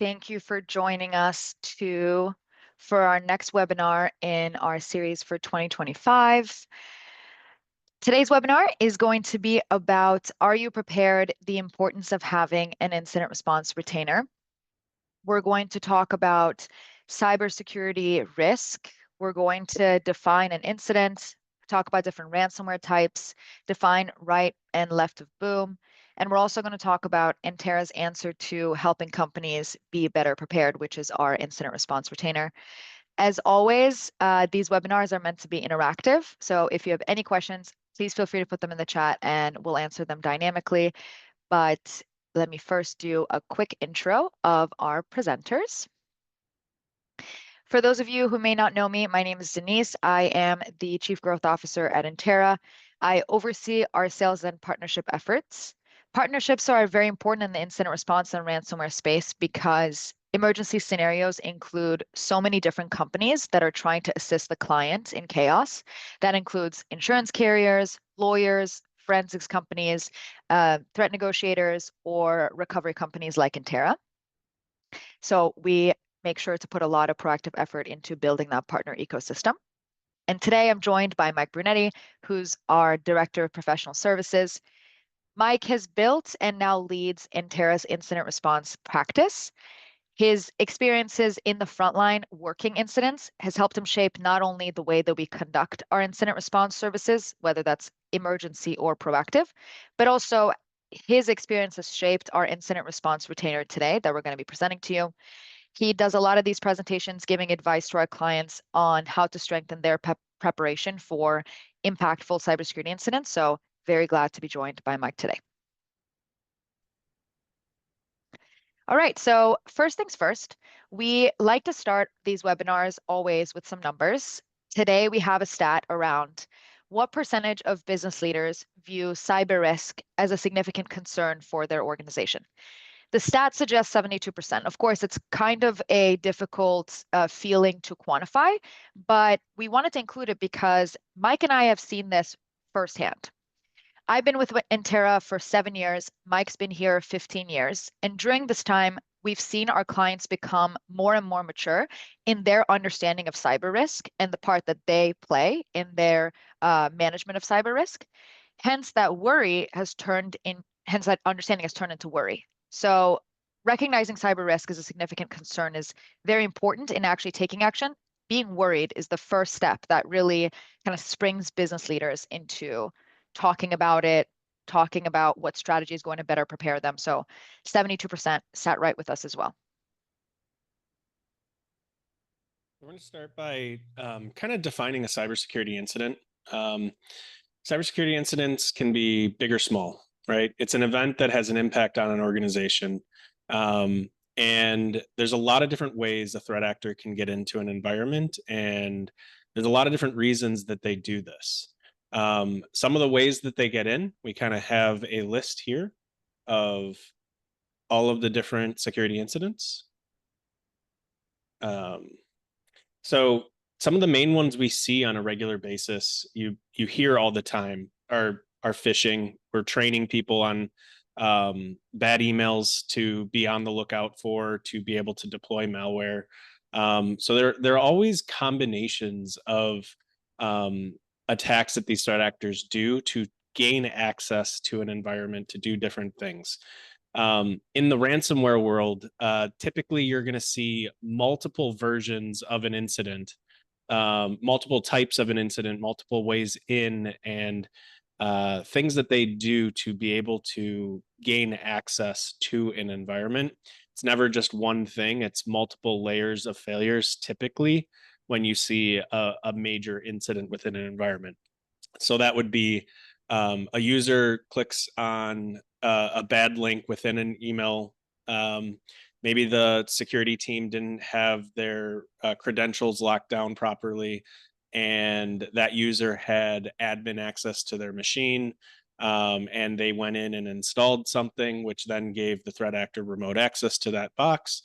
Thank you for joining us for our next webinar in our series for 2025. Today's webinar is going to be about, are you prepared? The importance of having an incident response retainer. We're going to talk about cybersecurity risk. We're going to define an incident, talk about different ransomware types, define right and left of boom. And we're also going to talk about Entera's answer to helping companies be better prepared, which is our incident response retainer. As always, these webinars are meant to be interactive. So if you have any questions, please feel free to put them in the chat and we'll answer them dynamically. But let me first do a quick intro of our presenters. For those of you who may not know me, my name is Denise. I am the Chief Growth Officer at Entera. I oversee our sales and partnership efforts. Partnerships are very important in the incident response and ransomware space because emergency scenarios include so many different companies that are trying to assist the client in chaos. That includes insurance carriers, lawyers, forensics companies, threat negotiators, or recovery companies like Entera. So we make sure to put a lot of proactive effort into building that partner ecosystem. And today I'm joined by Mike Brunetti, who's our Director of Professional Services. Mike has built and now leads Entera's incident response practice. His experiences in the frontline working incidents has helped him shape not only the way that we conduct our incident response services, whether that's emergency or proactive, but also his experience has shaped our incident response retainer today that we're going to be presenting to you. He does a lot of these presentations giving advice to our clients on how to strengthen their preparation for impactful cybersecurity incidents. So very glad to be joined by Mike today. All right, so first things first, we like to start these webinars always with some numbers. Today we have a stat around what percentage of business leaders view cyber risk as a significant concern for their organization. The stat suggests 72%. Of course, it's kind of a difficult feeling to quantify, but we wanted to include it because Mike and I have seen this firsthand. I've been with Entera for 7 years. Mike's been here 15 years. And during this time, we've seen our clients become more and more mature in their understanding of cyber risk and the part that they play in their management of cyber risk. Hence, that understanding has turned into worry. So recognizing cyber risk as a significant concern is very important in actually taking action. Being worried is the first step that really kind of springs business leaders into talking about it, talking about what strategy is going to better prepare them. So 72% sat right with us as well. We're going to start by kind of defining a cybersecurity incident. Cybersecurity incidents can be big or small, right? It's an event that has an impact on an organization. And there's a lot of different ways a threat actor can get into an environment. And there's a lot of different reasons that they do this. Some of the ways that they get in, we kind of have a list here of all of the different security incidents. So some of the main ones we see on a regular basis, you hear all the time, are phishing. We're training people on bad emails to be on the lookout for, to be able to deploy malware. So there are always combinations of attacks that these threat actors do to gain access to an environment to do different things. In the ransomware world, typically you're going to see multiple versions of an incident, multiple types of an incident, multiple ways in, and things that they do to be able to gain access to an environment. It's never just one thing, it's multiple layers of failures typically when you see a major incident within an environment. So that would be a user clicks on a bad link within an email. Maybe the security team didn't have their credentials locked down properly, and that user had admin access to their machine. And they went in and installed something, which then gave the threat actor remote access to that box.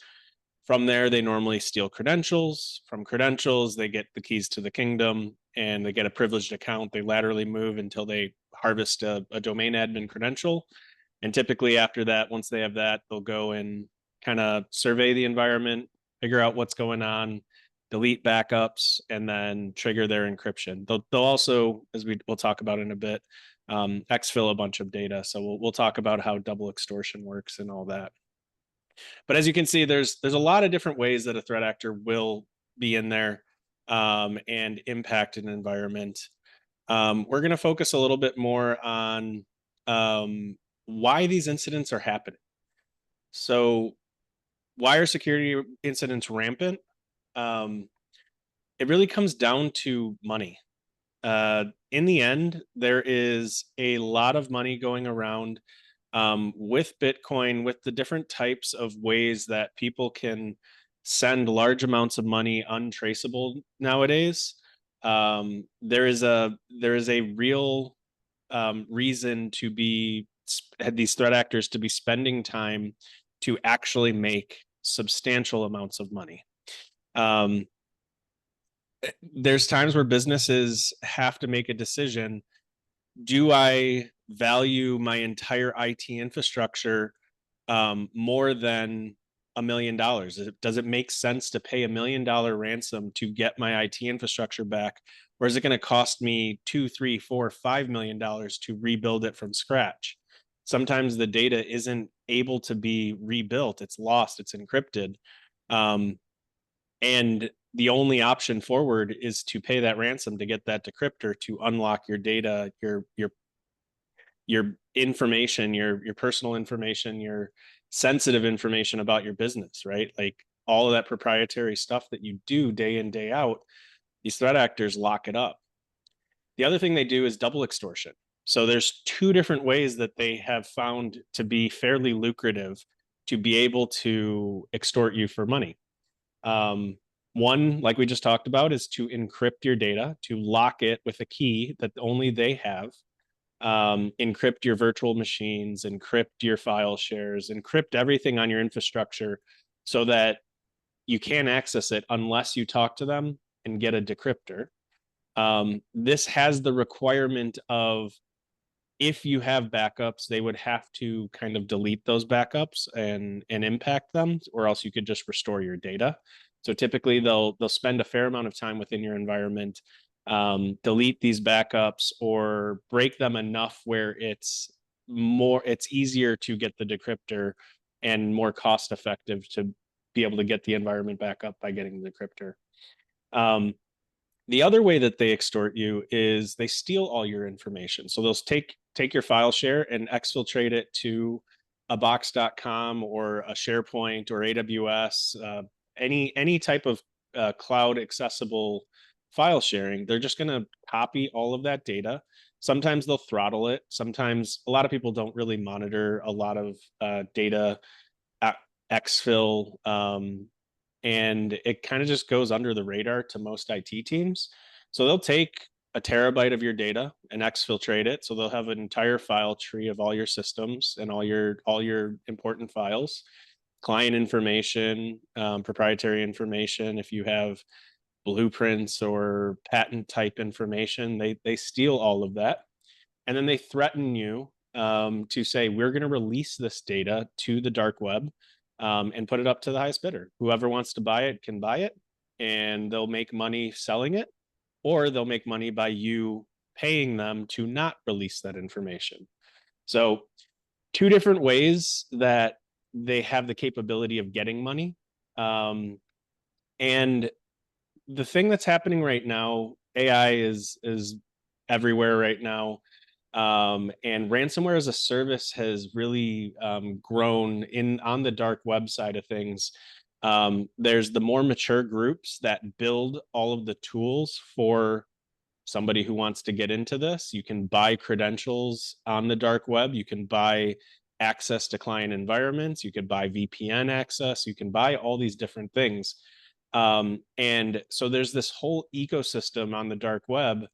From there, they normally steal credentials. From credentials, they get the keys to the kingdom and they get a privileged account. They laterally move until they harvest a domain admin credential. And typically after that, once they have that, they'll go and kind of survey the environment, figure out what's going on, delete backups, and then trigger their encryption. They'll also, as we'll talk about in a bit, exfil a bunch of data. So we'll talk about how double extortion works and all that. But as you can see, there's a lot of different ways that a threat actor will be in there and impact an environment. We're going to focus a little bit more on why these incidents are happening. So why are security incidents rampant? It really comes down to money. In the end, there is a lot of money going around with Bitcoin, with the different types of ways that people can send large amounts of money untraceable nowadays. There is a real reason to be these threat actors to be spending time to actually make substantial amounts of money. There's times where businesses have to make a decision. Do I value my entire IT infrastructure more than $1 million? Does it make sense to pay $1 million ransom to get my IT infrastructure back? Or is it going to cost me $2, $3, $4, $5 million to rebuild it from scratch? Sometimes the data isn't able to be rebuilt. It's lost, it's encrypted. And the only option forward is to pay that ransom to get that decryptor to unlock your data, your information, your personal information, your sensitive information about your business, right? Like all of that proprietary stuff that you do day in, day out, these threat actors lock it up. The other thing they do is double extortion. So there's two different ways that they have found to be fairly lucrative to be able to extort you for money. One, like we just talked about, is to encrypt your data, to lock it with a key that only they have. Encrypt your virtual machines, encrypt your file shares, encrypt everything on your infrastructure so that you can't access it unless you talk to them and get a decryptor. This has the requirement of, if you have backups, they would have to kind of delete those backups and impact them, or else you could just restore your data. So typically they'll spend a fair amount of time within your environment, delete these backups or break them enough where it's easier to get the decryptor and more cost effective to be able to get the environment back up by getting the decryptor. The other way that they extort you is they steal all your information. So they'll take your file share and exfiltrate it to a box.com or a SharePoint or AWS, any type of cloud accessible file sharing. They're just going to copy all of that data. Sometimes they'll throttle it. Sometimes a lot of people don't really monitor a lot of data exfil, and it kind of just goes under the radar to most IT teams. So they'll take a terabyte of your data and exfiltrate it. So they'll have an entire file tree of all your systems and all your important files, client information, proprietary information. If you have blueprints or patent type information, they steal all of that, and then they threaten you to say, we're going to release this data to the dark web and put it up to the highest bidder. Whoever wants to buy it can buy it, and they'll make money selling it, or they'll make money by you paying them to not release that information. So two different ways that they have the capability of getting money. And the thing that's happening right now, AI is everywhere right now. And ransomware as a service has really grown on the dark web side of things. There's the more mature groups that build all of the tools for somebody who wants to get into this. You can buy credentials on the dark web. You can buy access to client environments. You could buy VPN access. You can buy all these different things. And so there's this whole ecosystem on the dark web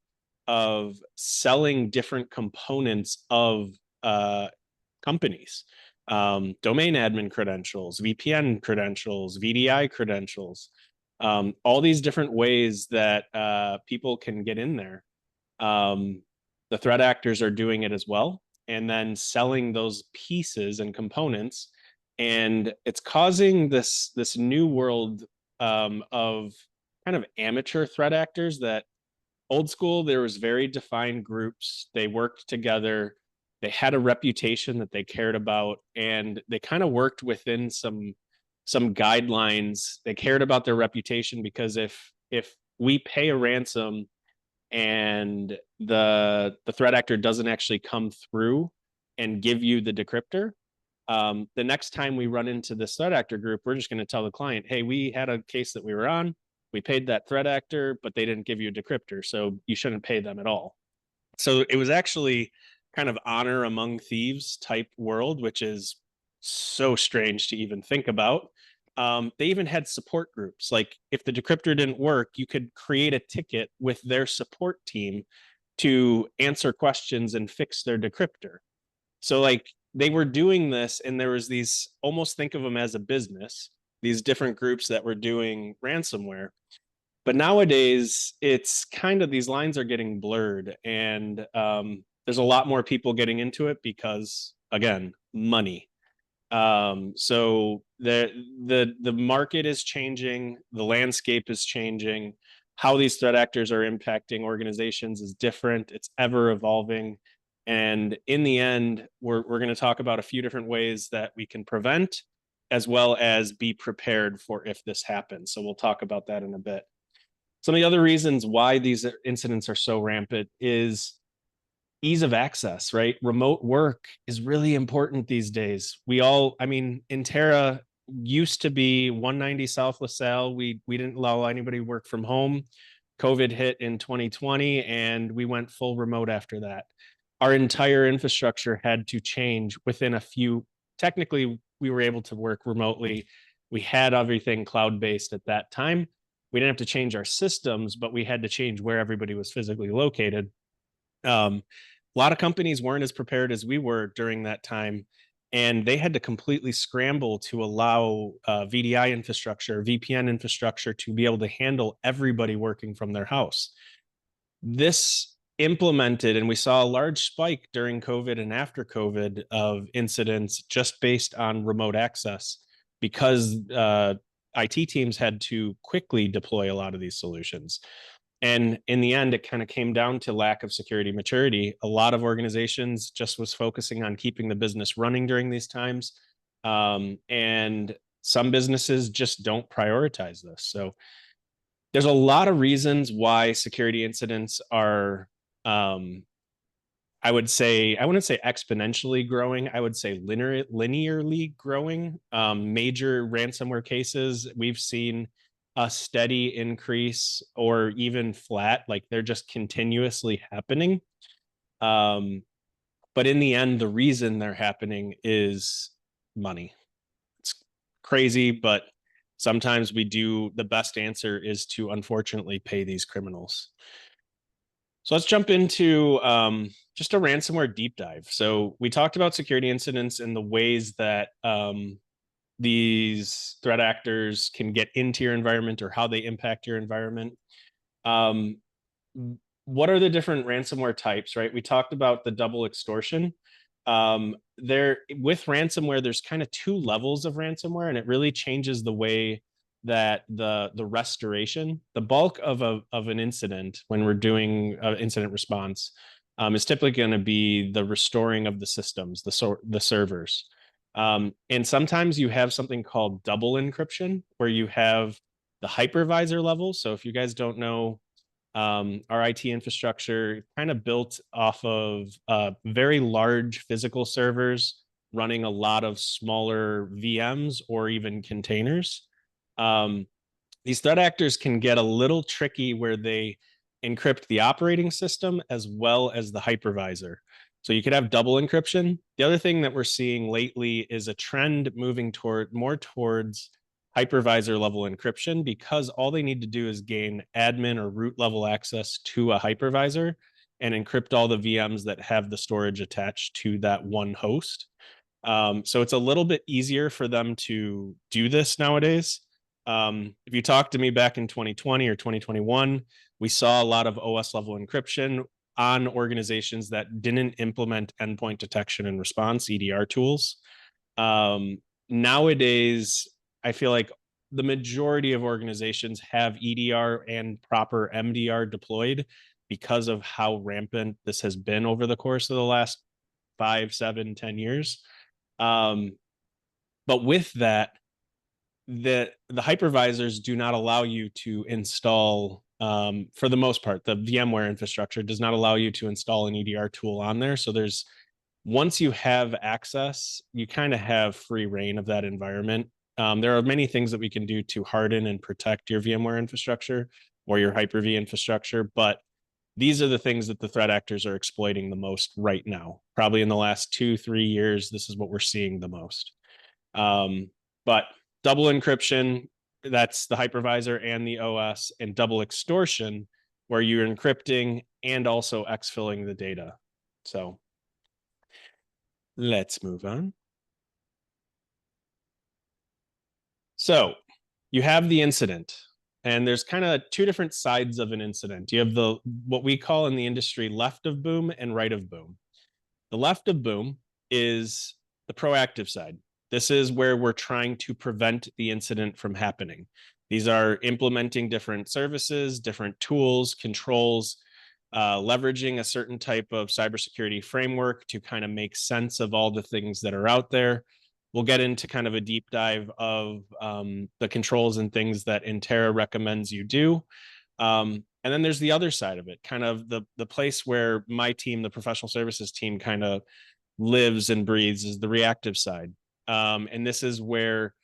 of selling different components of companies, domain admin credentials, VPN credentials, VDI credentials, all these different ways that people can get in there. The threat actors are doing it as well, and then selling those pieces and components And it's causing this new world of kind of amateur threat actors that old school, there was very defined groups. They worked together. They had a reputation that they cared about, and they kind of worked within some guidelines. They cared about their reputation because if we pay a ransom and the threat actor doesn't actually come through and give you the decryptor, the next time we run into this threat actor group, we're just going to tell the client, hey, we had a case that we were on. We paid that threat actor, but they didn't give you a decryptor. So you shouldn't pay them at all. So it was actually kind of honor among thieves type world, which is so strange to even think about. They even had support groups. Like if the decryptor didn't work, you could create a ticket with their support team to answer questions and fix their decryptor. So like they were doing this, and there was these, almost think of them as a business, these different groups that were doing ransomware. But nowadays, it's kind of, these lines are getting blurred, and there's a lot more people getting into it because, again, money. So the market is changing, the landscape is changing. How these threat actors are impacting organizations is different. It's ever evolving. And in the end, we're going to talk about a few different ways that we can prevent as well as be prepared for if this happens. So we'll talk about that in a bit. Some of the other reasons why these incidents are so rampant is ease of access, right? Remote work is really important these days. We all, I mean, Intera used to be 190 South LaSalle. We didn't allow anybody to work from home. COVID hit in 2020, and we went full remote after that. Our entire infrastructure had to change within a few. Technically, we were able to work remotely. We had everything cloud-based at that time. We didn't have to change our systems, but we had to change where everybody was physically located. A lot of companies weren't as prepared as we were during that time, and they had to completely scramble to allow VDI infrastructure, VPN infrastructure to be able to handle everybody working from their house. This implemented, and we saw a large spike during COVID and after COVID of incidents just based on remote access because IT teams had to quickly deploy a lot of these solutions. And in the end, it kind of came down to lack of security maturity. A lot of organizations just was focusing on keeping the business running during these times. And some businesses just don't prioritize this. So there's a lot of reasons why security incidents are, I wouldn't say exponentially growing. I would say linearly growing. Major ransomware cases, we've seen a steady increase or even flat, like they're just continuously happening. But in the end, the reason they're happening is money. It's crazy, but sometimes the best answer is to unfortunately pay these criminals. So let's jump into just a ransomware deep dive. So we talked about security incidents and the ways that these threat actors can get into your environment or how they impact your environment. What are the different ransomware types, right? We talked about the double extortion. There with ransomware, there's kind of two levels of ransomware, and it really changes the way that the restoration, the bulk of an incident when we're doing incident response, is typically going to be the restoring of the systems, the servers. And sometimes you have something called double encryption, where you have the hypervisor level. So if you guys don't know, our IT infrastructure kind of built off of very large physical servers running a lot of smaller VMs or even containers. These threat actors can get a little tricky where they encrypt the operating system as well as the hypervisor. So you could have double encryption. The other thing that we're seeing lately is a trend moving more towards hypervisor level encryption, because all they need to do is gain admin or root level access to a hypervisor and encrypt all the VMs that have the storage attached to that one host. So it's a little bit easier for them to do this nowadays. If you talked to me back in 2020 or 2021, we saw a lot of OS level encryption on organizations that didn't implement endpoint detection and response, EDR tools. nowadays, I feel like the majority of organizations have EDR and proper MDR deployed because of how rampant this has been over the course of the last 5, 7, 10 years. But with that, the hypervisors do not allow you to install, for the most part, the VMware infrastructure does not allow you to install an EDR tool on there. So there's, once you have access, you kind of have free reign of that environment. There are many things that we can do to harden and protect your VMware infrastructure or your Hyper-V infrastructure, but these are the things that the threat actors are exploiting the most right now. Probably in the last 2-3 years, this is what we're seeing the most. But double encryption, that's the hypervisor and the OS, and double extortion, where you're encrypting and also exfilling the data. So let's move on. So you have the incident, and there's kind of two different sides of an incident. You have the, what we call in the industry, left of boom and right of boom. The left of boom is the proactive side. This is where we're trying to prevent the incident from happening. These are implementing different services, different tools, controls, leveraging a certain type of cybersecurity framework to kind of make sense of all the things that are out there. We'll get into kind of a deep dive of the controls and things that Intera recommends you do. And then there's the other side of it, kind of the place where my team, the professional services team, kind of lives and breathes, is the reactive side. And this is where,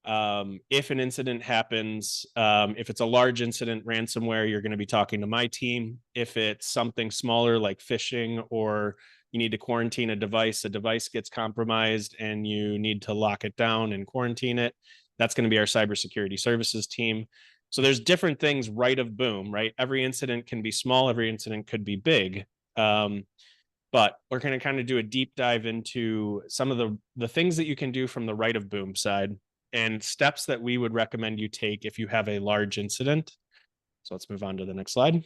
if an incident happens, if it's a large incident, ransomware, you're going to be talking to my team. If it's something smaller like phishing, or you need to quarantine a device gets compromised and you need to lock it down and quarantine it, that's going to be our cybersecurity services team. So there's different things right of boom, right? Every incident can be small, every incident could be big. But we're going to kind of do a deep dive into some of the things that you can do from the right of boom side and steps that we would recommend you take if you have a large incident. So let's move on to the next slide.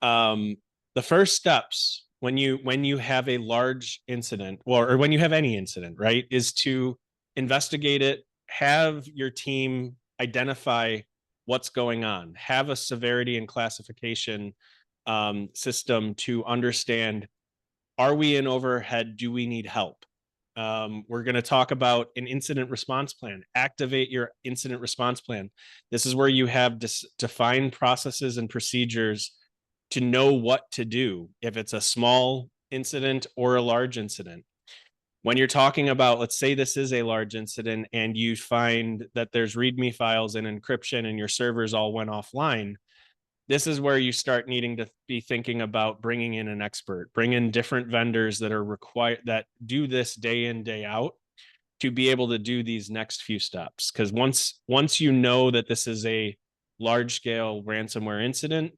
The first steps when you have a large incident, or when you have any incident, right, is to investigate it, have your team identify what's going on, have a severity and classification system to understand, are we in overhead? Do we need help? We're going to talk about an incident response plan. Activate your incident response plan. This is where you have defined processes and procedures to know what to do if it's a small incident or a large incident. When you're talking about, let's say this is a large incident and you find that there's README files and encryption and your servers all went offline, this is where you start needing to be thinking about bringing in an expert, bring in different vendors that are required, that do this day in, day out, to be able to do these next few steps. Because once you know that this is a large scale ransomware incident,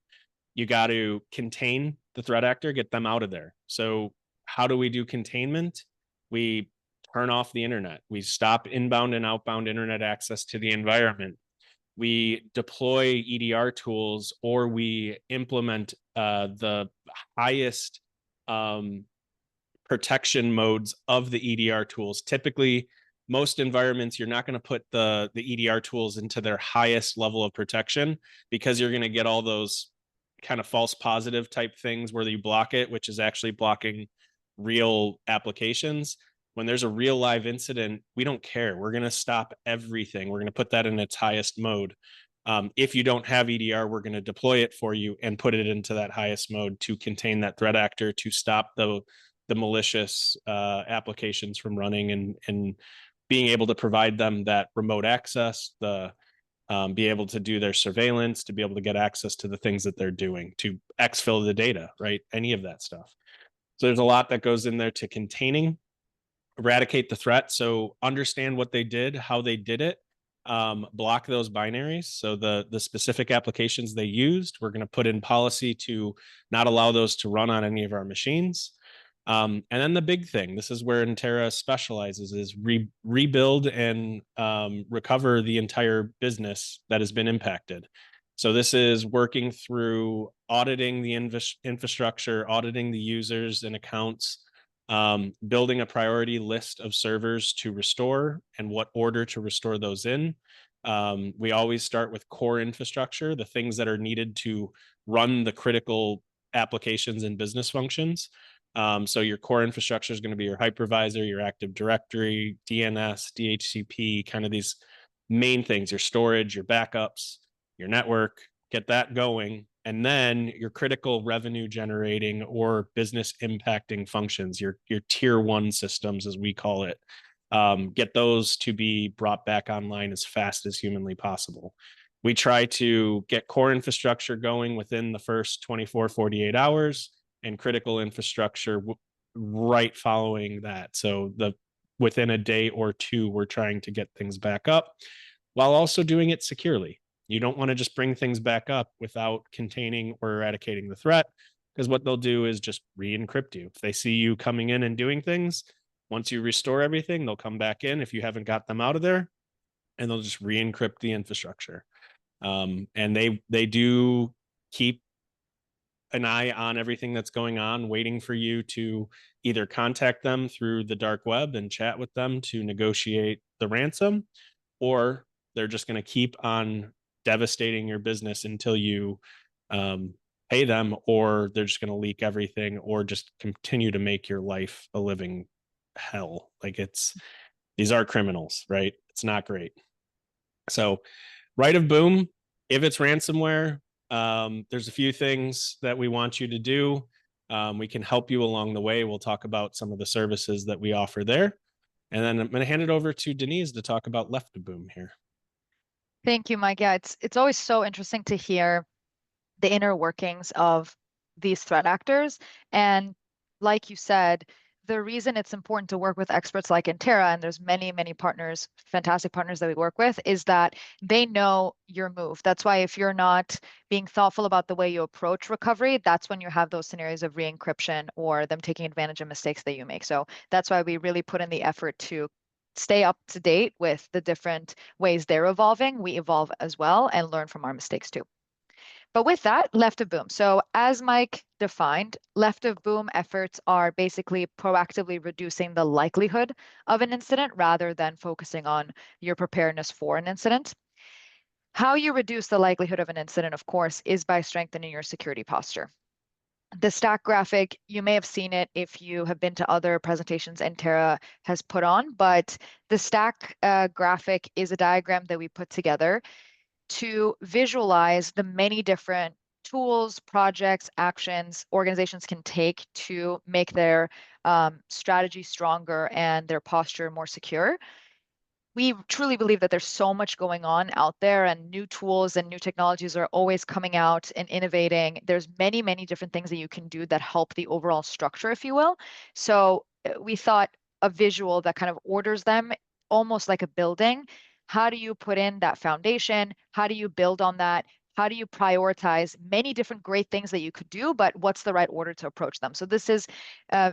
you got to contain the threat actor, get them out of there. So how do we do containment? We turn off the internet. We stop inbound and outbound internet access to the environment. We deploy EDR tools, or we implement the highest protection modes of the EDR tools. Typically, most environments, you're not going to put the EDR tools into their highest level of protection, because you're going to get all those kind of false positive type things where you block it, which is actually blocking real applications. When there's a real live incident, we don't care. We're going to stop everything. We're going to put that in its highest mode. If you don't have EDR, we're going to deploy it for you and put it into that highest mode to contain that threat actor, to stop the malicious applications from running, and being able to provide them that remote access, be able to do their surveillance, to be able to get access to the things that they're doing, to exfil the data, right? Any of that stuff. So there's a lot that goes in there to containing, eradicate the threat. So understand what they did, how they did it, block those binaries. So the specific applications they used, we're going to put in policy to not allow those to run on any of our machines. And then the big thing, this is where Intera specializes, is rebuild and recover the entire business that has been impacted. So this is working through auditing the infrastructure, auditing the users and accounts, building a priority list of servers to restore and what order to restore those in. We always start with core infrastructure, the things that are needed to run the critical applications and business functions. So your core infrastructure is going to be your hypervisor, your Active Directory, DNS, DHCP, kind of these main things, your storage, your backups, your network, get that going. And then your critical revenue generating or business impacting functions, your tier one systems, as we call it, get those to be brought back online as fast as humanly possible. We try to get core infrastructure going within the first 24, 48 hours and critical infrastructure right following that. So within a day or two, we're trying to get things back up while also doing it securely. You don't want to just bring things back up without containing or eradicating the threat, because what they'll do is just re-encrypt you. If they see you coming in and doing things, once you restore everything, they'll come back in if you haven't got them out of there, and they'll just re-encrypt the infrastructure. And they do keep an eye on everything that's going on, waiting for you to either contact them through the dark web and chat with them to negotiate the ransom, or they're just going to keep on devastating your business until you pay them, or they're just going to leak everything, or just continue to make your life a living hell. Like these are criminals, right? It's not great. So right of boom, if it's ransomware, there's a few things that we want you to do. We can help you along the way. We'll talk about some of the services that we offer there. And then I'm going to hand it over to Denise to talk about left of boom here. Thank you, Mike. Yeah, it's always so interesting to hear the inner workings of these threat actors. And like you said, the reason it's important to work with experts like Intera, and there's many, many partners, fantastic partners that we work with, is that they know your move. That's why if you're not being thoughtful about the way you approach recovery, that's when you have those scenarios of re-encryption or them taking advantage of mistakes that you make. So that's why we really put in the effort to stay up to date with the different ways they're evolving. We evolve as well and learn from our mistakes too. But with that, left of boom. So as Mike defined, left of boom efforts are basically proactively reducing the likelihood of an incident rather than focusing on your preparedness for an incident. How you reduce the likelihood of an incident, of course, is by strengthening your security posture. The stack graphic, you may have seen it if you have been to other presentations Intera has put on, but the stack graphic is a diagram that we put together to visualize the many different tools, projects, actions organizations can take to make their strategy stronger and their posture more secure. We truly believe that there's so much going on out there, and new tools and new technologies are always coming out and innovating. There's many, many different things that you can do that help the overall structure, if you will. So we thought a visual that kind of orders them almost like a building. How do you put in that foundation? How do you build on that? How do you prioritize many different great things that you could do, but what's the right order to approach them? So this is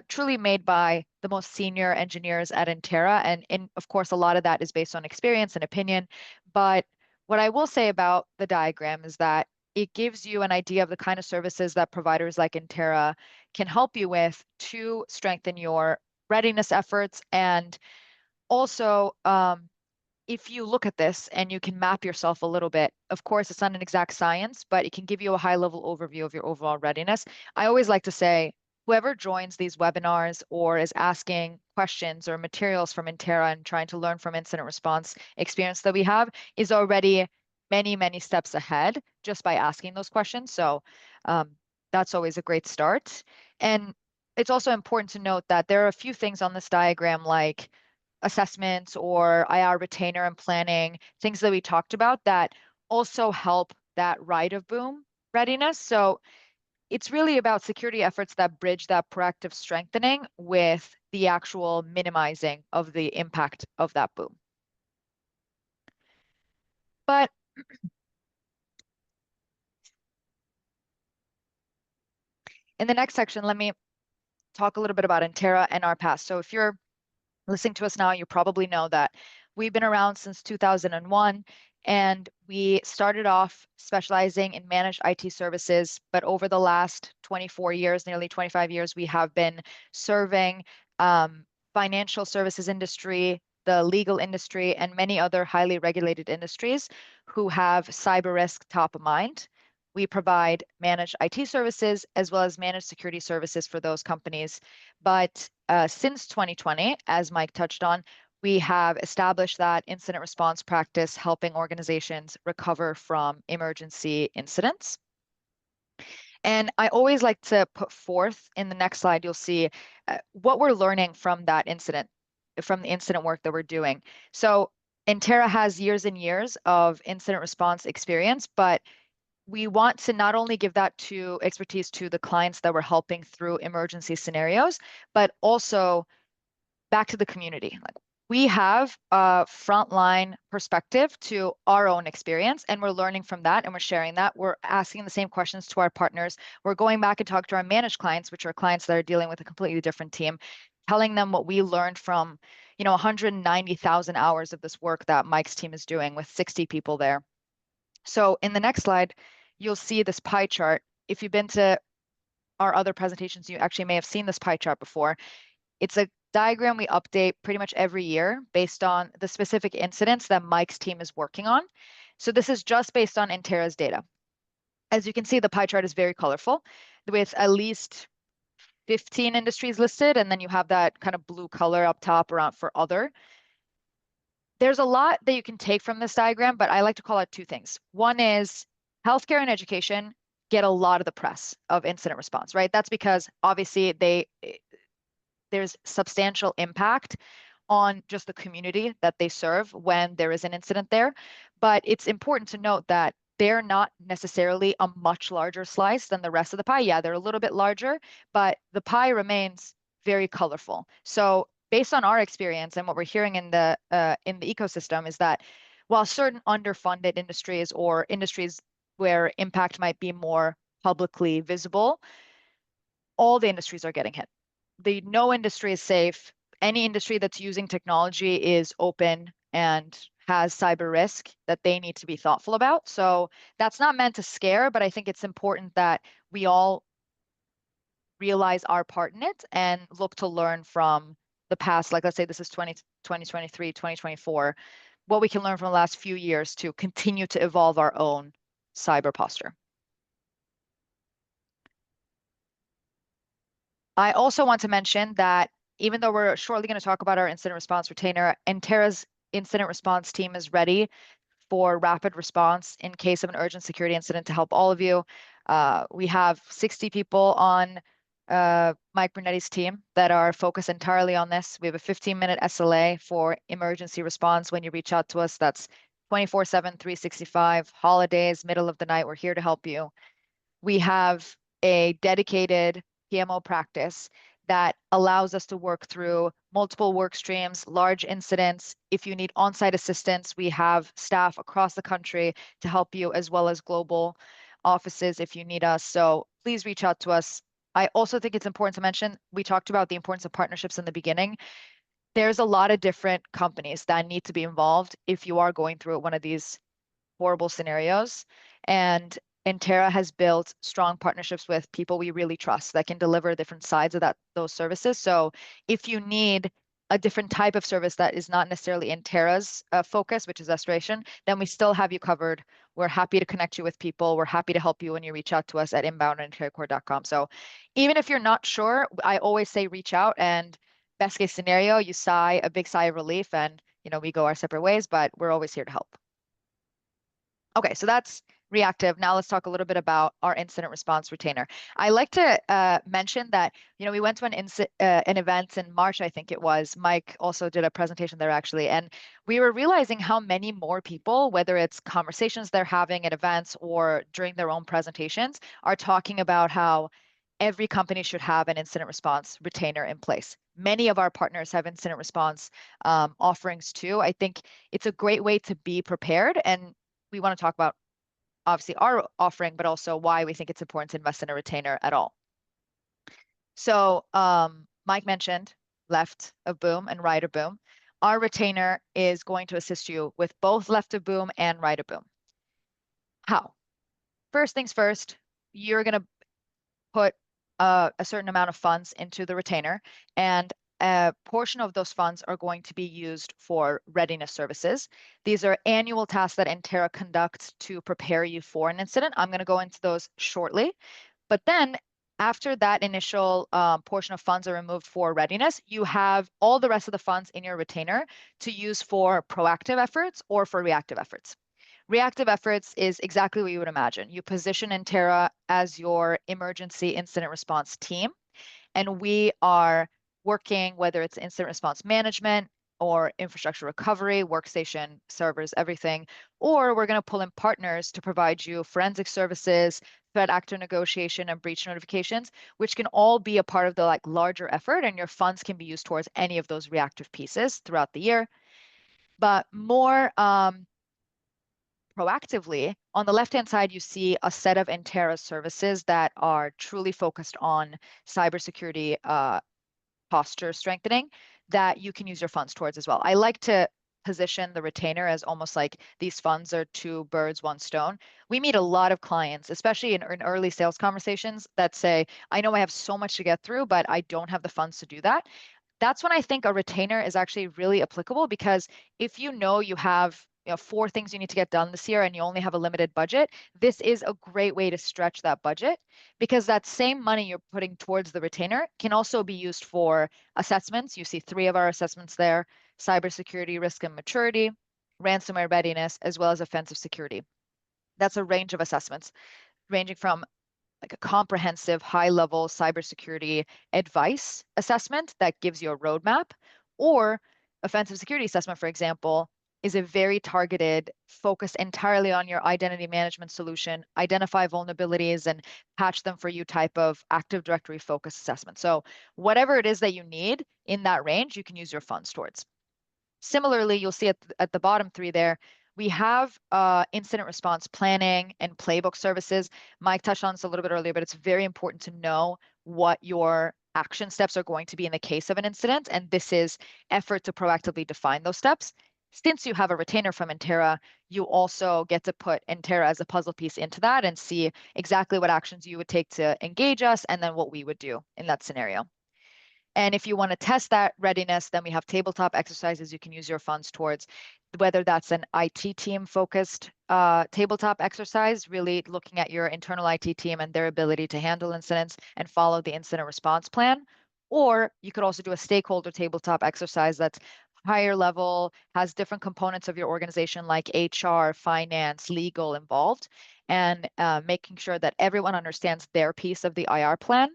truly made by the most senior engineers at Intera. And of course, a lot of that is based on experience and opinion. But what I will say about the diagram is that it gives you an idea of the kind of services that providers like Intera can help you with to strengthen your readiness efforts. And also, if you look at this and you can map yourself a little bit, of course, it's not an exact science, but it can give you a high level overview of your overall readiness. I always like to say, whoever joins these webinars or is asking questions or materials from Intera and trying to learn from incident response experience that we have is already many, many steps ahead just by asking those questions. So that's always a great start. And it's also important to note that there are a few things on this diagram like assessments or IR retainer and planning, things that we talked about that also help that right of boom readiness. So it's really about security efforts that bridge that proactive strengthening with the actual minimizing of the impact of that boom. But in the next section, let me talk a little bit about Intera and our past. So if you're listening to us now, you probably know that we've been around since 2001, and we started off specializing in managed IT services. But over the last 24 years, nearly 25 years, we have been serving financial services industry, the legal industry, and many other highly regulated industries who have cyber risk top of mind. We provide managed IT services as well as managed security services for those companies. But since 2020, as Mike touched on, we have established that incident response practice helping organizations recover from emergency incidents. And I always like to put forth in the next slide, you'll see what we're learning from that incident, from the incident work that we're doing. So Intera has years and years of incident response experience, but we want to not only give that to expertise to the clients that we're helping through emergency scenarios, but also back to the community. Like we have a frontline perspective to our own experience, and we're learning from that and we're sharing that. We're asking the same questions to our partners. We're going back and talk to our managed clients, which are clients that are dealing with a completely different team, telling them what we learned from, 190,000 hours of this work that Mike's team is doing with 60 people there. So in the next slide, you'll see this pie chart. If you've been to our other presentations, you actually may have seen this pie chart before. It's a diagram we update pretty much every year based on the specific incidents that Mike's team is working on. So this is just based on Intera's data. As you can see, the pie chart is very colorful with at least 15 industries listed, and then you have that kind of blue color up top around for other. There's a lot that you can take from this diagram, but I like to call out two things. One is healthcare and education get a lot of the press of incident response, right? That's because obviously there's substantial impact on just the community that they serve when there is an incident there. But it's important to note that they're not necessarily a much larger slice than the rest of the pie. Yeah, they're a little bit larger, but the pie remains very colorful. So based on our experience and what we're hearing in the ecosystem is that while certain underfunded industries or industries where impact might be more publicly visible, all the industries are getting hit. No industry is safe. Any industry that's using technology is open and has cyber risk that they need to be thoughtful about. So that's not meant to scare, but I think it's important that we all realize our part in it and look to learn from the past. Like, let's say this is 2023, 2024, what we can learn from the last few years to continue to evolve our own cyber posture. I also want to mention that even though we're shortly going to talk about our incident response retainer, Intera's incident response team is ready for rapid response in case of an urgent security incident to help all of you. We have 60 people on Mike Brunetti's team that are focused entirely on this. We have a 15-minute SLA for emergency response when you reach out to us. That's 24/7, 365, holidays, middle of the night. We're here to help you. We have a dedicated PMO practice that allows us to work through multiple work streams, large incidents. If you need on-site assistance, we have staff across the country to help you, as well as global offices if you need us. So please reach out to us. I also think it's important to mention, we talked about the importance of partnerships in the beginning. There's a lot of different companies that need to be involved if you are going through one of these horrible scenarios. And Intera has built strong partnerships with people we really trust that can deliver different sides of those services. So if you need a different type of service that is not necessarily Intera's focus, which is restoration, then we still have you covered. We're happy to connect you with people. We're happy to help you when you reach out to us at inbound@interacore.com. So even if you're not sure, I always say reach out, and best case scenario, you sigh a big sigh of relief and we go our separate ways, but we're always here to help. Okay, so that's reactive. Now let's talk a little bit about our incident response retainer. I like to mention that, we went to an event in March, I think it was. Mike also did a presentation there actually, and we were realizing how many more people, whether it's conversations they're having at events or during their own presentations, are talking about how every company should have an incident response retainer in place. Many of our partners have incident response offerings too. I think it's a great way to be prepared, and we want to talk about obviously our offering, but also why we think it's important to invest in a retainer at all. So Mike mentioned left of boom and right of boom. Our retainer is going to assist you with both left of boom and right of boom. How? First things first, you're going to put a certain amount of funds into the retainer. And a portion of those funds are going to be used for readiness services. These are annual tasks that Intera conducts to prepare you for an incident. I'm going to go into those shortly. But then after that initial portion of funds are removed for readiness, you have all the rest of the funds in your retainer to use for proactive efforts or for reactive efforts. Reactive efforts is exactly what you would imagine. You position Intera as your emergency incident response team, and we are working, whether it's incident response management or infrastructure recovery, workstation, servers, everything, or we're going to pull in partners to provide you forensic services, threat actor negotiation, and breach notifications, which can all be a part of the larger effort, and your funds can be used towards any of those reactive pieces throughout the year. But more proactively, on the left-hand side, you see a set of Intera services that are truly focused on cybersecurity posture strengthening that you can use your funds towards as well. I like to position the retainer as almost like these funds are two birds, one stone. We meet a lot of clients, especially in early sales conversations, that say, I know I have so much to get through, but I don't have the funds to do that. That's when I think a retainer is actually really applicable, because if you know you have 4 things you need to get done this year and you only have a limited budget, this is a great way to stretch that budget, because that same money you're putting towards the retainer can also be used for assessments. You see 3 of our assessments there: cybersecurity risk and maturity, ransomware readiness, as well as offensive security. That's a range of assessments ranging from a comprehensive high-level cybersecurity advice assessment that gives you a roadmap, or offensive security assessment, for example, is a very targeted, focused entirely on your identity management solution, identify vulnerabilities and patch them for you type of Active Directory focused assessment. So whatever it is that you need in that range, you can use your funds towards. Similarly, you'll see at the bottom 3 there, we have incident response planning and playbook services. Mike touched on this a little bit earlier, but it's very important to know what your action steps are going to be in the case of an incident. And this is effort to proactively define those steps. Since you have a retainer from Intera, you also get to put Intera as a puzzle piece into that and see exactly what actions you would take to engage us, and then what we would do in that scenario. And if you want to test that readiness, then we have tabletop exercises you can use your funds towards, whether that's an IT team focused tabletop exercise, really looking at your internal IT team and their ability to handle incidents and follow the incident response plan. Or you could also do a stakeholder tabletop exercise that's higher level, has different components of your organization like HR, finance, legal involved, and making sure that everyone understands their piece of the IR plan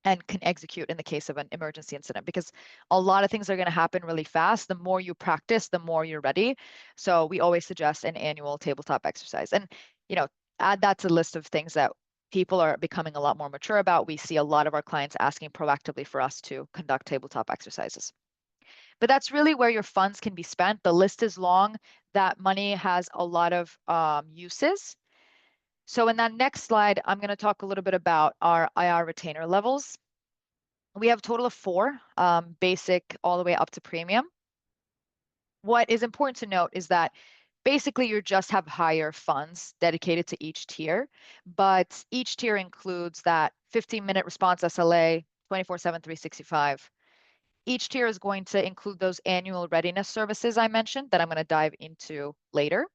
and can execute in the case of an emergency incident, because a lot of things are going to happen really fast. The more you practice, the more you're ready. So we always suggest an annual tabletop exercise, and add that to the list of things that people are becoming a lot more mature about. We see a lot of our clients asking proactively for us to conduct tabletop exercises. But that's really where your funds can be spent. The list is long. That money has a lot of uses. So in that next slide, I'm going to talk a little bit about our IR retainer levels. We have a total of 4, basic all the way up to premium. What is important to note is that basically you just have higher funds dedicated to each tier, but each tier includes that 15-minute response SLA, 24/7, 365. Each tier is going to include those annual readiness services I mentioned that I'm going to dive into later.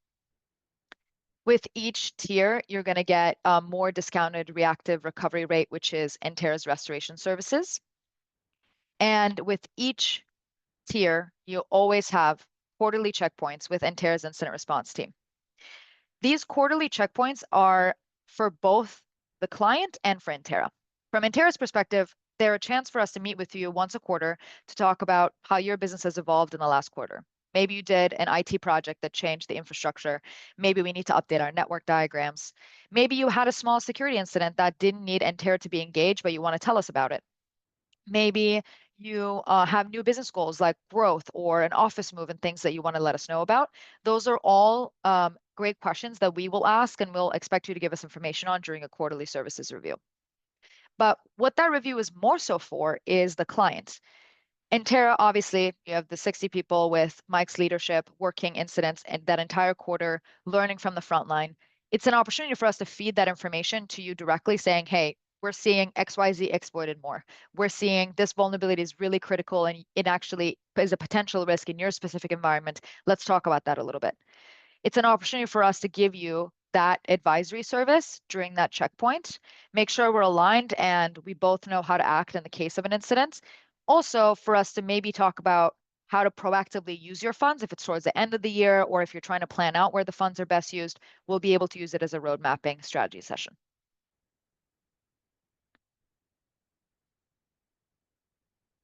With each tier, you're going to get a more discounted reactive recovery rate, which is Intera's restoration services. And with each tier, you always have quarterly checkpoints with Intera's incident response team. These quarterly checkpoints are for both the client and for Intera. From Intera's perspective, they're a chance for us to meet with you once a quarter to talk about how your business has evolved in the last quarter. Maybe you did an IT project that changed the infrastructure. Maybe we need to update our network diagrams. Maybe you had a small security incident that didn't need Intera to be engaged, but you want to tell us about it. Maybe you have new business goals like growth or an office move and things that you want to let us know about. Those are all great questions that we will ask, and we'll expect you to give us information on during a quarterly services review. But what that review is more so for is the client. Intera, obviously, you have the 60 people with Mike's leadership working incidents and that entire quarter, learning from the front line. It's an opportunity for us to feed that information to you directly, saying, hey, we're seeing XYZ exploited more. We're seeing this vulnerability is really critical and it actually is a potential risk in your specific environment. Let's talk about that a little bit. It's an opportunity for us to give you that advisory service during that checkpoint, make sure we're aligned and we both know how to act in the case of an incident. Also, for us to maybe talk about how to proactively use your funds if it's towards the end of the year or if you're trying to plan out where the funds are best used, we'll be able to use it as a road mapping strategy session.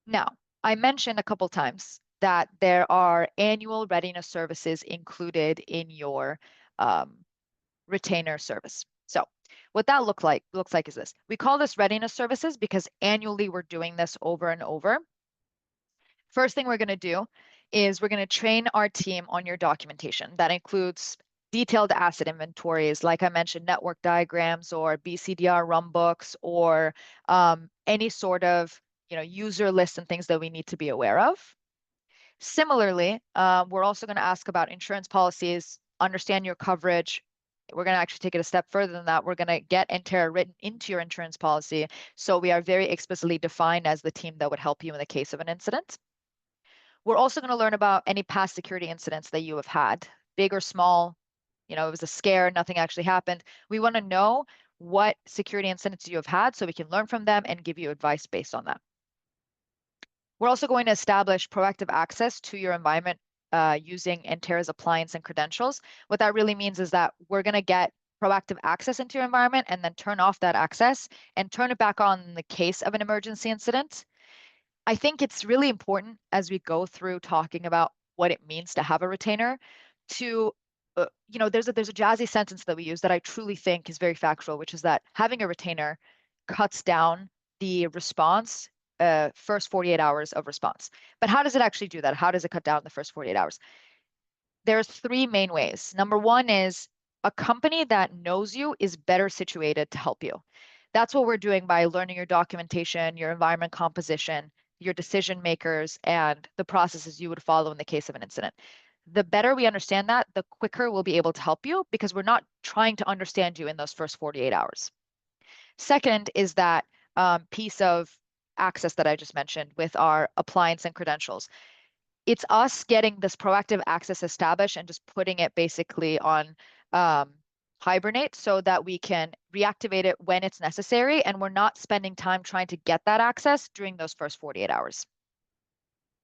Now, I mentioned a couple times that there are annual readiness services included in your retainer service. So what that looks like is this. We call this readiness services because annually we're doing this over and over. First thing we're going to do is we're going to train our team on your documentation. That includes detailed asset inventories, like I mentioned, network diagrams or BCDR runbooks or any sort of user list and things that we need to be aware of. Similarly, we're also going to ask about insurance policies, understand your coverage. We're going to actually take it a step further than that. We're going to get Entera written into your insurance policy. So we are very explicitly defined as the team that would help you in the case of an incident. We're also going to learn about any past security incidents that you have had, big or small. It was a scare, nothing actually happened. We want to know what security incidents you have had so we can learn from them and give you advice based on that. We're also going to establish proactive access to your environment using Entera's appliance and credentials. What that really means is that we're going to get proactive access into your environment and then turn off that access and turn it back on in the case of an emergency incident. I think it's really important as we go through talking about what it means to have a retainer to, there's a jazzy sentence that we use that I truly think is very factual, which is that having a retainer cuts down the response first 48 hours of response. But how does it actually do that? How does it cut down the first 48 hours? There's three main ways. Number one is a company that knows you is better situated to help you. That's what we're doing by learning your documentation, your environment composition, your decision makers, and the processes you would follow in the case of an incident. The better we understand that, the quicker we'll be able to help you because we're not trying to understand you in those first 48 hours. Second is that piece of access that I just mentioned with our appliance and credentials. It's us getting this proactive access established and just putting it basically on hibernate so that we can reactivate it when it's necessary and we're not spending time trying to get that access during those first 48 hours.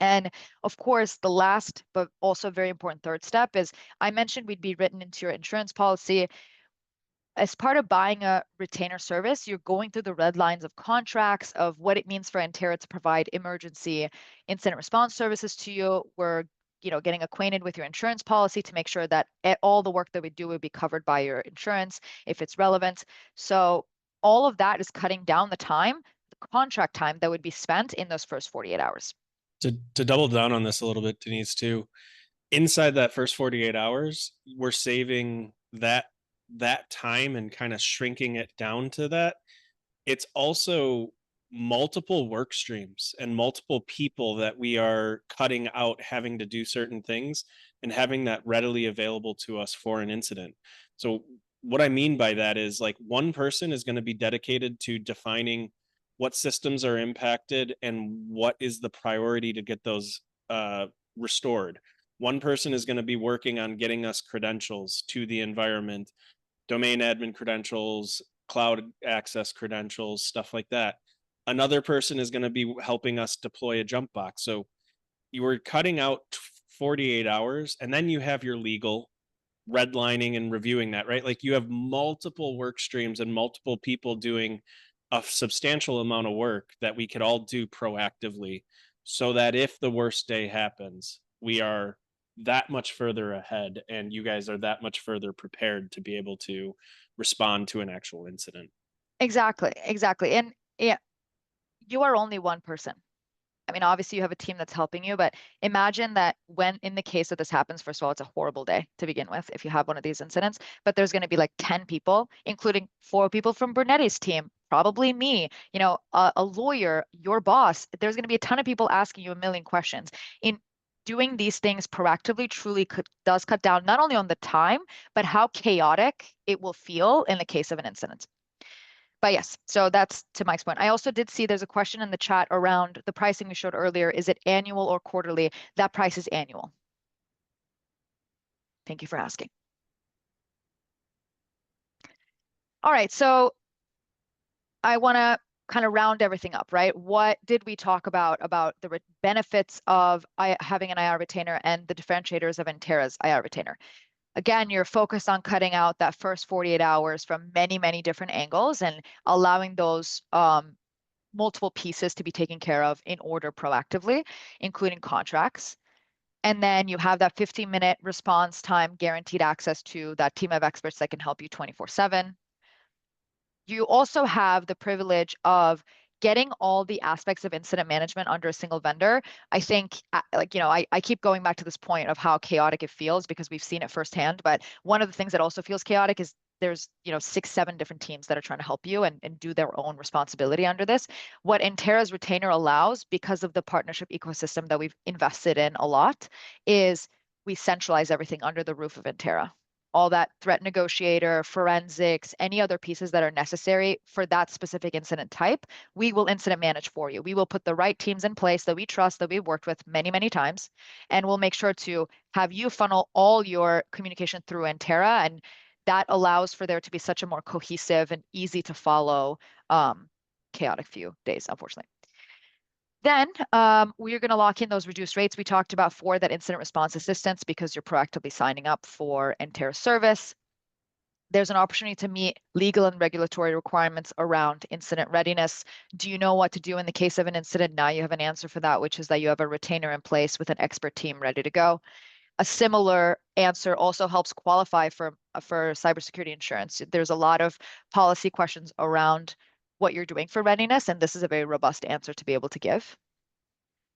And of course, the last but also very important third step is I mentioned we'd be written into your insurance policy. As part of buying a retainer service, you're going through the red lines of contracts of what it means for Entera to provide emergency incident response services to you. We're getting acquainted with your insurance policy to make sure that all the work that we do would be covered by your insurance if it's relevant. So all of that is cutting down the time, the contract time that would be spent in those first 48 hours. To double down on this a little bit, Denise, too, inside that first 48 hours, we're saving that time and kind of shrinking it down to that. It's also multiple work streams and multiple people that we are cutting out having to do certain things and having that readily available to us for an incident. So what I mean by that is like one person is going to be dedicated to defining what systems are impacted and what is the priority to get those restored. One person is going to be working on getting us credentials to the environment, domain admin credentials, cloud access credentials, stuff like that. Another person is going to be helping us deploy a jump box. So you were cutting out 48 hours and then you have your legal redlining and reviewing that, right? Like you have multiple work streams and multiple people doing a substantial amount of work that we could all do proactively so that if the worst day happens, we are that much further ahead and you guys are that much further prepared to be able to respond to an actual incident. Exactly. And yeah, you are only one person. I mean, obviously you have a team that's helping you, but imagine that when in the case that this happens, first of all, it's a horrible day to begin with if you have one of these incidents, but there's going to be like 10 people, including 4 people from Brunetti's team, probably me, a lawyer, your boss. There's going to be a ton of people asking you a million questions. In doing these things proactively truly does cut down not only on the time, but how chaotic it will feel in the case of an incident. But yes, so that's to Mike's point. I also did see there's a question in the chat around the pricing we showed earlier. Is it annual or quarterly? That price is annual. Thank you for asking. All right, so I want to kind of round everything up, right? What did we talk about the benefits of having an IR retainer and the differentiators of Intera's IR retainer? Again, you're focused on cutting out that first 48 hours from many, many different angles and allowing those multiple pieces to be taken care of in order proactively, including contracts. And then you have that 15-minute response time, guaranteed access to that team of experts that can help you 24/7. You also have the privilege of getting all the aspects of incident management under a single vendor. I think, I keep going back to this point of how chaotic it feels because we've seen it firsthand. But one of the things that also feels chaotic is there's, 6, 7 different teams that are trying to help you and do their own responsibility under this. What Intera's retainer allows, because of the partnership ecosystem that we've invested in a lot, is we centralize everything under the roof of Intera, all that threat negotiator, forensics, any other pieces that are necessary for that specific incident type, we will incident manage for you. We will put the right teams in place that we trust, that we've worked with many, many times, and we'll make sure to have you funnel all your communication through Intera. And that allows for there to be such a more cohesive and easy to follow chaotic few days, unfortunately. Then we're going to lock in those reduced rates we talked about for that incident response assistance because you're proactively signing up for Intera service. There's an opportunity to meet legal and regulatory requirements around incident readiness. Do you know what to do in the case of an incident? Now you have an answer for that, which is that you have a retainer in place with an expert team ready to go. A similar answer also helps qualify for cybersecurity insurance. There's a lot of policy questions around what you're doing for readiness, and this is a very robust answer to be able to give.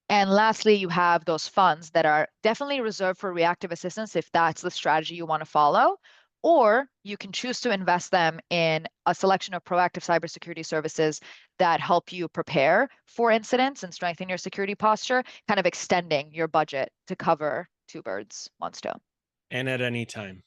And lastly, you have those funds that are definitely reserved for reactive assistance if that's the strategy you want to follow, or you can choose to invest them in a selection of proactive cybersecurity services that help you prepare for incidents and strengthen your security posture, kind of extending your budget to cover 2 birds, 1 stone. And at any time.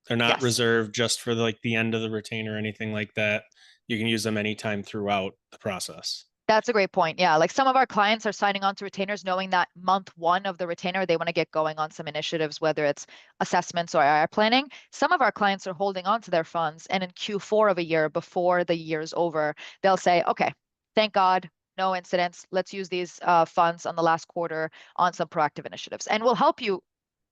They're not Yes. reserved just for like the end of the retainer or anything like that. You can use them anytime throughout the process. That's a great point. Yeah, like some of our clients are signing on to retainers knowing that month 1 of the retainer, they want to get going on some initiatives, whether it's assessments or IR planning. Some of our clients are holding on to their funds, and in Q4 of a year, before the year's over, they'll say, okay, thank God, no incidents. Let's use these funds on the last quarter on some proactive initiatives. And we'll help you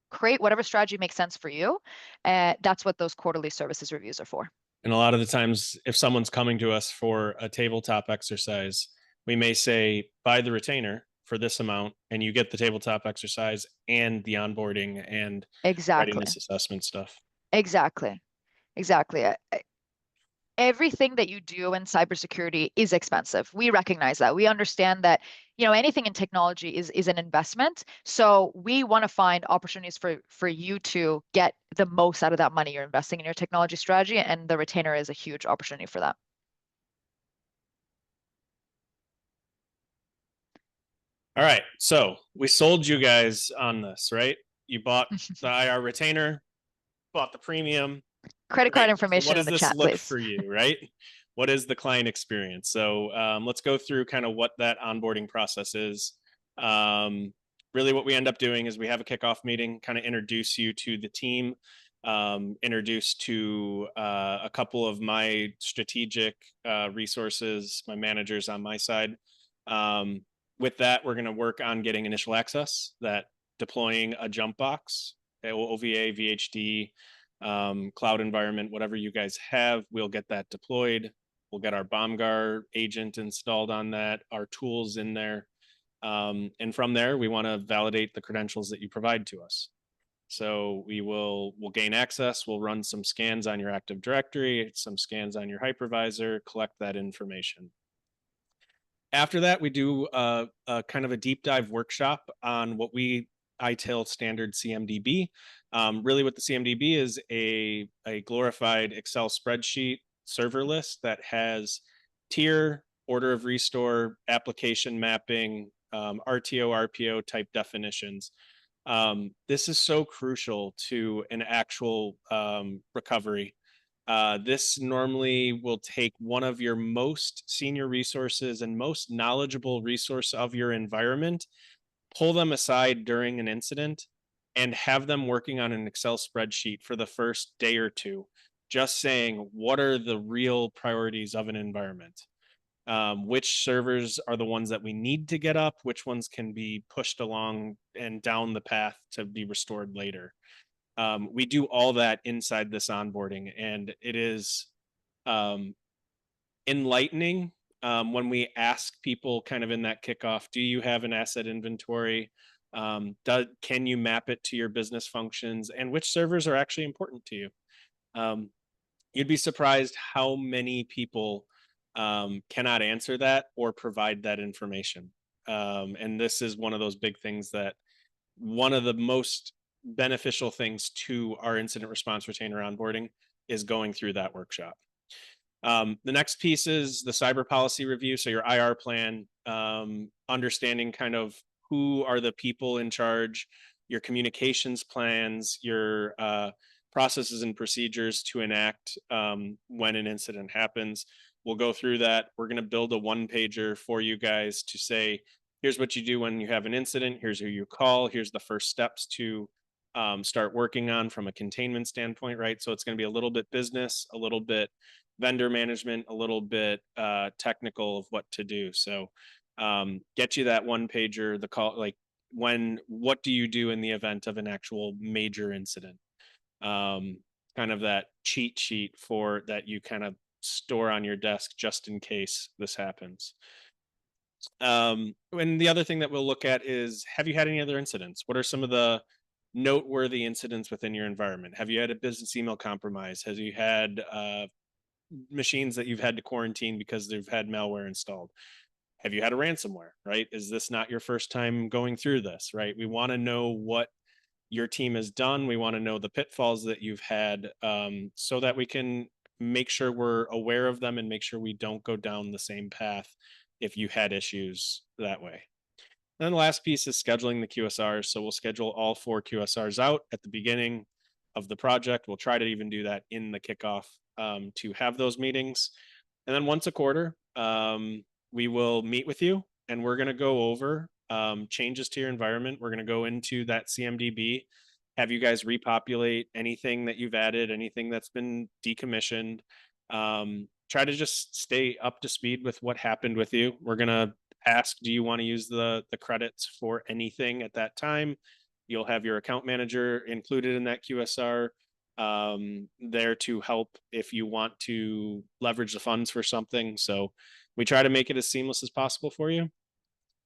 create whatever strategy makes sense for you. That's what those quarterly services reviews are for. And a lot of the times, if someone's coming to us for a tabletop exercise, we may say, buy the retainer for this amount, and you get the tabletop exercise and the onboarding and Exactly. readiness assessment stuff. Exactly. Everything that you do in cybersecurity is expensive. We recognize that. We understand that, anything in technology is an investment. So we want to find opportunities for you to get the most out of that money you're investing in your technology strategy, and the retainer is a huge opportunity for that. All right. So we sold you guys on this, right? You bought the IR retainer, bought the premium. Credit card information what in does the this chat, look please. for you, right? What is the client experience? So let's go through kind of what that onboarding process is. Really what we end up doing is we have a kickoff meeting, kind of introduce you to the team, introduce to a couple of my strategic resources, my managers on my side. With that, we're going to work on getting initial access, that deploying a jump box, OVA, VHD, cloud environment, whatever you guys have, we'll get that deployed. We'll get our BombGuard agent installed on that, our tools in there. And from there, we want to validate the credentials that you provide to us. So we'll gain access. We'll run some scans on your Active Directory, some scans on your hypervisor, collect that information. After that, we do a kind of a deep dive workshop on what we ITIL standard CMDB. Really what the CMDB is a glorified Excel spreadsheet server list that has tier, order of restore, application mapping, RTO, RPO type definitions. This is so crucial to an actual recovery. This normally will take one of your most senior resources and most knowledgeable resource of your environment, pull them aside during an incident, and have them working on an Excel spreadsheet for the first day or two, just saying what are the real priorities of an environment. Which servers are the ones that we need to get up, which ones can be pushed along and down the path to be restored later. We do all that inside this onboarding, and it is um, enlightening when we ask people kind of in that kickoff, do you have an asset inventory? Can you map it to your business functions, and which servers are actually important to you? Um, you'd be surprised how many people cannot answer that or provide that information. And this is one of those big things that one of the most beneficial things to our incident response retainer onboarding is going through that workshop. The next piece is the cyber policy review. So your IR plan, understanding kind of who are the people in charge, your communications plans, your processes and procedures to enact when an incident happens. We'll go through that. We're going to build a one pager for you guys to say, here's what you do when you have an incident. Here's who you call. Here's the first steps to start working on from a containment standpoint, right? So it's going to be a little bit business, a little bit vendor management, a little bit technical of what to do. So get you that one pager, the call, like what do you do in the event of an actual major incident? Kind of that cheat sheet for that you kind of store on your desk just in case this happens. And the other thing that we'll look at is, have you had any other incidents? What are some of the noteworthy incidents within your environment? Have you had a business email compromise? Has you had machines that you've had to quarantine because they've had malware installed? Have you had a ransomware, right? Is this not your first time going through this, right? We want to know what your team has done. We want to know the pitfalls that you've had, so that we can make sure we're aware of them and make sure we don't go down the same path if you had issues that way. And then the last piece is scheduling the QSRs. So we'll schedule all 4 QSRs out at the beginning of the project. We'll try to even do that in the kickoff, to have those meetings. And then once a quarter, we will meet with you and we're going to go over changes to your environment. We're going to go into that CMDB, have you guys repopulate anything that you've added, anything that's been decommissioned. Try to just stay up to speed with what happened with you. We're going to ask, do you want to use the credits for anything at that time? You'll have your account manager included in that QSR, there to help if you want to leverage the funds for something. So we try to make it as seamless as possible for you.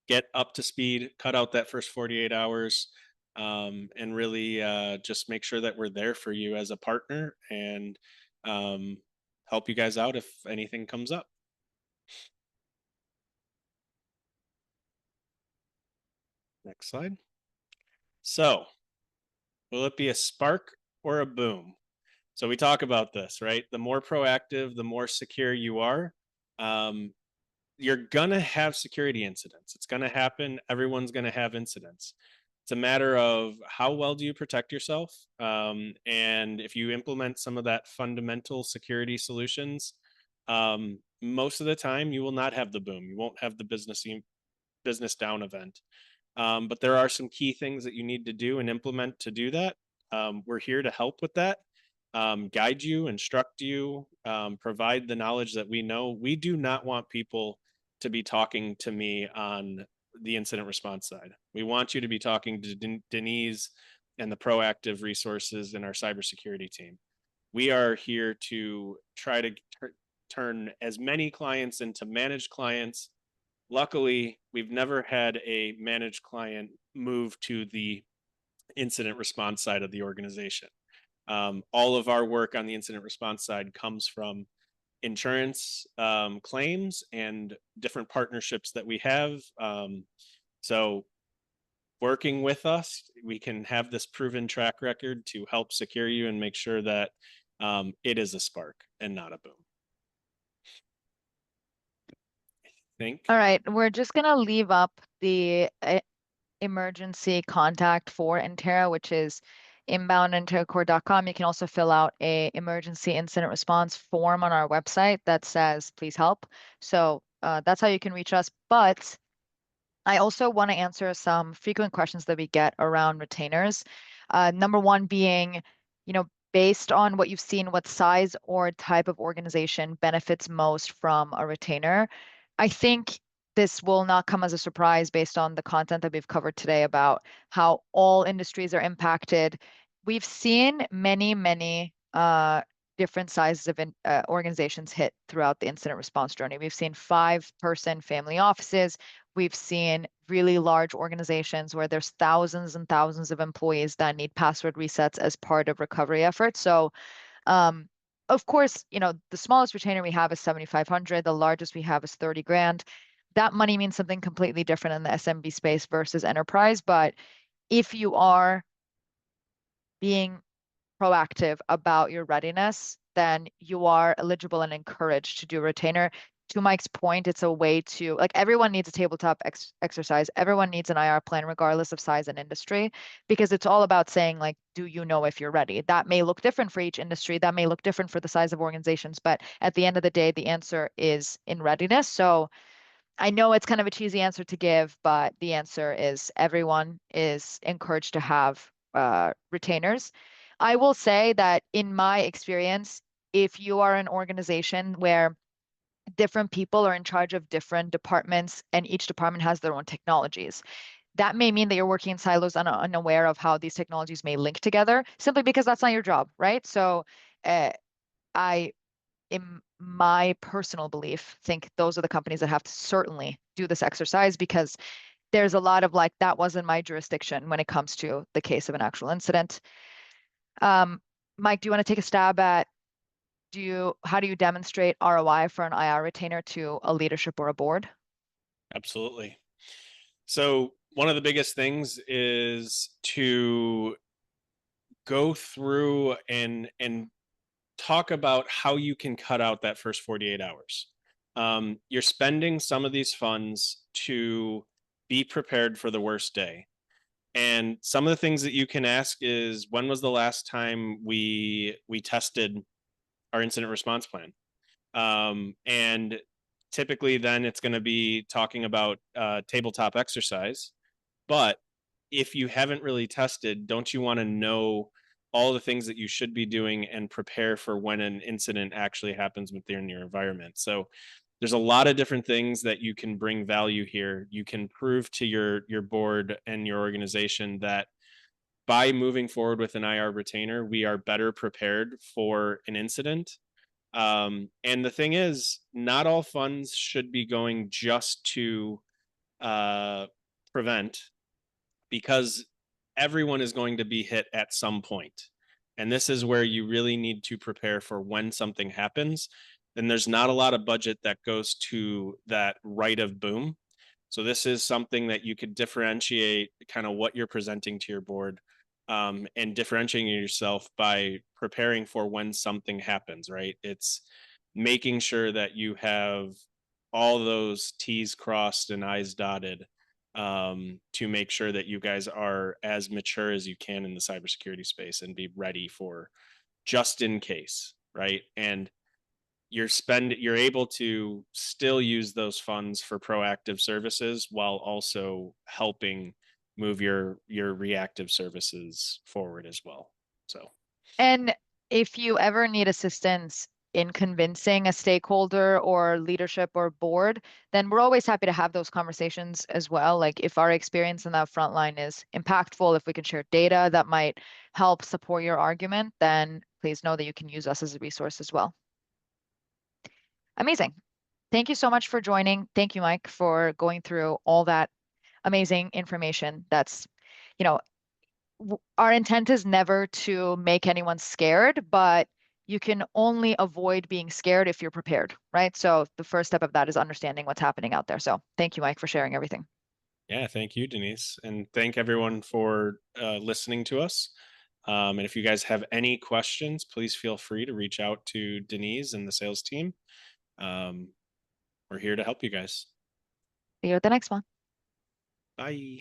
Get up to speed, cut out that first 48 hours, and really just make sure that we're there for you as a partner and help you guys out if anything comes up. Next slide. So, will it be a spark or a boom? So we talk about this, right? The more proactive, the more secure you are, you're gonna have security incidents. It's gonna happen. Everyone's gonna have incidents. It's a matter of how well do you protect yourself, and if you implement some of that fundamental security solutions, most of the time you will not have the boom. You won't have the business down event. But there are some key things that you need to do and implement to do that. We're here to help with that, guide you, instruct you, provide the knowledge that we know. We do not want people to be talking to me on the incident response side. We want you to be talking to Denise and the proactive resources in our cybersecurity team. We are here to try to turn as many clients into managed clients. Luckily, we've never had a managed client move to the incident response side of the organization. All of our work on the incident response side comes from insurance claims and different partnerships that we have. So working with us, we can have this proven track record to help secure you and make sure that it is a spark and not a boom. I think. All right, we're just gonna leave up the emergency contact for Intera, which is inbound@intercore.com. You can also fill out a emergency incident response form on our website that says, please help. So that's how you can reach us. But I also want to answer some frequent questions that we get around retainers. Number one being, based on what you've seen, what size or type of organization benefits most from a retainer? I think this will not come as a surprise based on the content that we've covered today about how all industries are impacted. We've seen many different sizes of organizations hit throughout the incident response journey. We've seen 5-person family offices. We've seen really large organizations where there's thousands and thousands of employees that need password resets as part of recovery efforts. So, of course, the smallest retainer we have is 7,500. The largest we have is 30 grand. That money means something completely different in the SMB space versus enterprise. But if you are being proactive about your readiness, then you are eligible and encouraged to do a retainer. To Mike's point, it's a way to, like, everyone needs a tabletop exercise. Everyone needs an IR plan, regardless of size and industry, because it's all about saying, like, do you know if you're ready? That may look different for each industry. That may look different for the size of organizations, but at the end of the day, the answer is in readiness. So I know it's kind of a cheesy answer to give, but the answer is everyone is encouraged to have retainers. I will say that in my experience, if you are an organization where different people are in charge of different departments and each department has their own technologies, that may mean that you're working in silos unaware of how these technologies may link together, simply because that's not your job, right? So I in my personal belief, think those are the companies that have to certainly do this exercise, because there's a lot of, like, that wasn't my jurisdiction when it comes to the case of an actual incident. Mike, do you want to take a stab at how do you demonstrate ROI for an IR retainer to a leadership or a board? Absolutely. So one of the biggest things is to go through and talk about how you can cut out that first 48 hours. You're spending some of these funds to be prepared for the worst day. And some of the things that you can ask is, when was the last time we tested our incident response plan? And typically then it's going to be talking about tabletop exercise. But if you haven't really tested, don't you want to know all the things that you should be doing and prepare for when an incident actually happens within your environment? So there's a lot of different things that you can bring value here. You can prove to your board and your organization that by moving forward with an IR retainer, we are better prepared for an incident. And the thing is, not all funds should be going just to uh, prevent, because everyone is going to be hit at some point. And this is where you really need to prepare for when something happens. And there's not a lot of budget that goes to that right of boom. So this is something that you could differentiate kind of what you're presenting to your board, and differentiating yourself by preparing for when something happens, right? It's making sure that you have all those T's crossed and I's dotted, to make sure that you guys are as mature as you can in the cybersecurity space and be ready for just in case, right? And you're able to still use those funds for proactive services while also helping move your reactive services forward as well. So And if you ever need assistance in convincing a stakeholder or leadership or board, then we're always happy to have those conversations as well. Like, if our experience in that front line is impactful, if we can share data that might help support your argument, then please know that you can use us as a resource as well. Amazing. Thank you so much for joining. Thank you, Mike, for going through all that amazing information. That's, you know, our intent is never to make anyone scared, but you can only avoid being scared if you're prepared, right? So the first step of that is understanding what's happening out there. So thank you, Mike, for sharing everything. yeah, thank you, Denise, and thank everyone for listening to us. And if you guys have any questions, please feel free to reach out to Denise and the sales team. Um, we're here to help you guys. See you at the next one. Bye.